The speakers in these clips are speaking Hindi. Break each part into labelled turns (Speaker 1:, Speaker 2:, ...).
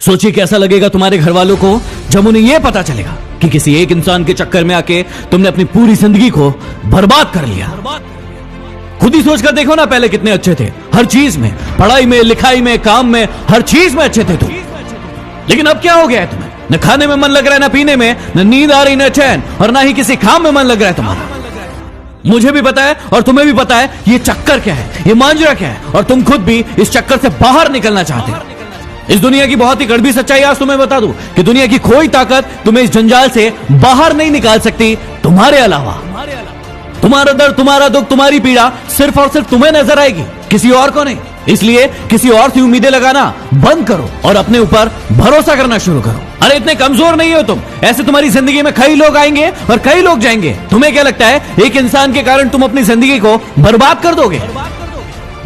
Speaker 1: सोचिए कैसा लगेगा तुम्हारे घर वालों को जब उन्हें यह पता चलेगा कि किसी एक इंसान के चक्कर में आके तुमने अपनी पूरी जिंदगी को बर्बाद कर लिया। खुद ही सोचकर देखो ना, पहले कितने अच्छे थे, हर चीज में, पढ़ाई में, लिखाई में, काम में, हर चीज में अच्छे थे तुम। लेकिन अब क्या हो गया है तुम्हें? न खाने में मन लग रहा है, न पीने में, न नींद आ रही, न चैन, और ना ही किसी काम में मन लग रहा है तुम्हारा। मुझे भी पता है और तुम्हें भी पता है ये चक्कर क्या है, ये मांजरा क्या है, और तुम खुद भी इस चक्कर से बाहर निकलना चाहते हो। इस दुनिया की बहुत ही कड़वी सच्चाई आज तुम्हें बता दूं कि दुनिया की कोई ताकत तुम्हें इस जंजाल से बाहर नहीं निकाल सकती तुम्हारे अलावा। तुम्हारा दर्द, तुम्हारा दुख, तुम्हारी पीड़ा सिर्फ और सिर्फ तुम्हें नजर आएगी, किसी और को नहीं। इसलिए किसी और से उम्मीदें लगाना बंद करो और अपने ऊपर भरोसा करना शुरू करो। अरे इतने कमजोर नहीं हो तुम, ऐसे तुम्हारी जिंदगी में कई लोग आएंगे और कई लोग जाएंगे। तुम्हें क्या लगता है एक इंसान के कारण तुम अपनी जिंदगी को बर्बाद कर दोगे?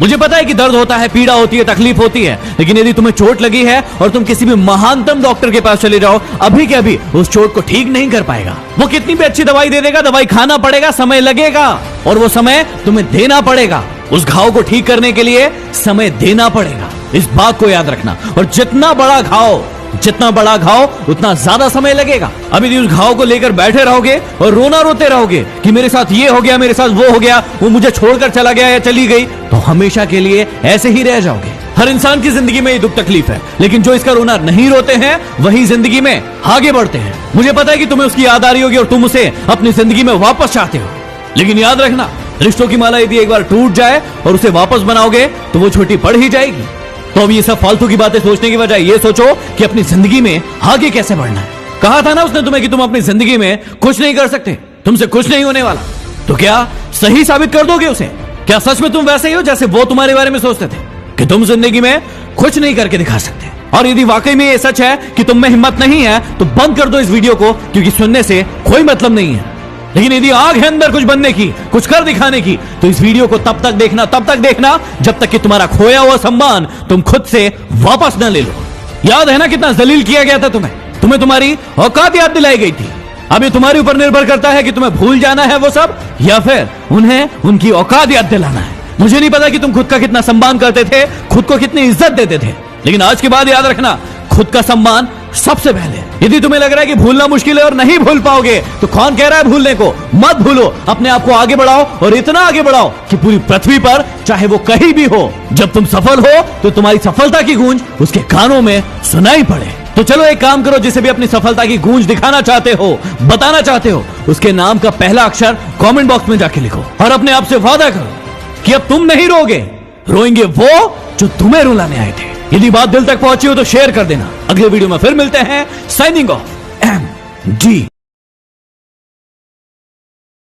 Speaker 1: मुझे पता है कि दर्द होता है, पीड़ा होती है, तकलीफ होती है, लेकिन यदि तुम्हें चोट लगी है और तुम किसी भी महानतम डॉक्टर के पास चले जाओ, अभी के अभी उस चोट को ठीक नहीं कर पाएगा। वो कितनी भी अच्छी दवाई दे देगा, दवाई खाना पड़ेगा, समय लगेगा, और वो समय तुम्हें देना पड़ेगा। उस घाव को ठीक करने के लिए समय देना पड़ेगा, इस बात को याद रखना। और जितना बड़ा घाव उतना ज्यादा समय लगेगा। अभी यदि उस घाव को लेकर बैठे रहोगे और रोना रोते रहोगे कि मेरे साथ ये हो गया, मेरे साथ वो हो गया, वो मुझे छोड़कर चला गया या चली गई, तो हमेशा के लिए ऐसे ही रह जाओगे। हर इंसान की जिंदगी में ये दुख तकलीफ है, लेकिन जो इसका रोना नहीं रोते हैं वही जिंदगी में आगे बढ़ते हैं। मुझे पता है कि तुम्हें उसकी याद आ रही होगी और तुम उसे अपनी जिंदगी में वापस चाहते हो, लेकिन याद रखना, रिश्तों की माला यदि एक बार टूट जाए और उसे वापस बनाओगे तो वो छोटी पड़ ही जाएगी। तो अब ये सब फालतू की बातें सोचने की बजाय ये सोचो कि अपनी जिंदगी में आगे कैसे बढ़ना है। कहा था ना उसने तुम्हें कि तुम अपनी जिंदगी में कुछ नहीं कर सकते, तुमसे कुछ नहीं होने वाला। तो क्या सही साबित कर दोगे उसे? क्या सच में तुम वैसे ही हो जैसे वो तुम्हारे बारे में सोचते थे कि तुम जिंदगी में कुछ नहीं करके दिखा सकते? और यदि वाकई में ये सच है कि तुम में हिम्मत नहीं है तो बंद कर दो इस वीडियो को, क्योंकि सुनने से कोई मतलब नहीं है। लेकिन यदि आग है अंदर कुछ बनने की, कुछ कर दिखाने की, तो इस वीडियो को तब तक देखना जब तक कि तुम्हारा खोया हुआ सम्मान तुम खुद से वापस न ले लो। याद है ना कितना जलील किया गया था तुम्हें तुम्हारी औकात याद दिलाई गई थी। अब ये तुम्हारे ऊपर निर्भर करता है कि तुम्हें भूल जाना है वो सब, या फिर उन्हें उनकी औकात याद दिलाना है। मुझे नहीं पता कि तुम खुद का कितना सम्मान करते थे, खुद को कितनी इज्जत देते थे, लेकिन आज के बाद याद रखना, खुद का सम्मान सबसे पहले। यदि तुम्हें लग रहा है कि भूलना मुश्किल है और नहीं भूल पाओगे, तो कौन कह रहा है भूलने को? मत भूलो, अपने आप को आगे बढ़ाओ, और इतना आगे बढ़ाओ कि पूरी पृथ्वी पर चाहे वो कहीं भी हो, जब तुम सफल हो तो तुम्हारी सफलता की गूंज उसके कानों में सुनाई पड़े। तो चलो एक काम करो, जिसे भी अपनी सफलता की गूंज दिखाना चाहते हो, बताना चाहते हो, उसके नाम का पहला अक्षर कमेंट बॉक्स में जाके लिखो, और अपने आप से वादा करो कि अब तुम नहीं रोगे, रोएंगे वो जो तुम्हें रुलाने आए थे। यदि बात दिल तक पहुंची हो तो शेयर कर देना। अगले वीडियो में फिर मिलते हैं। Signing off MG।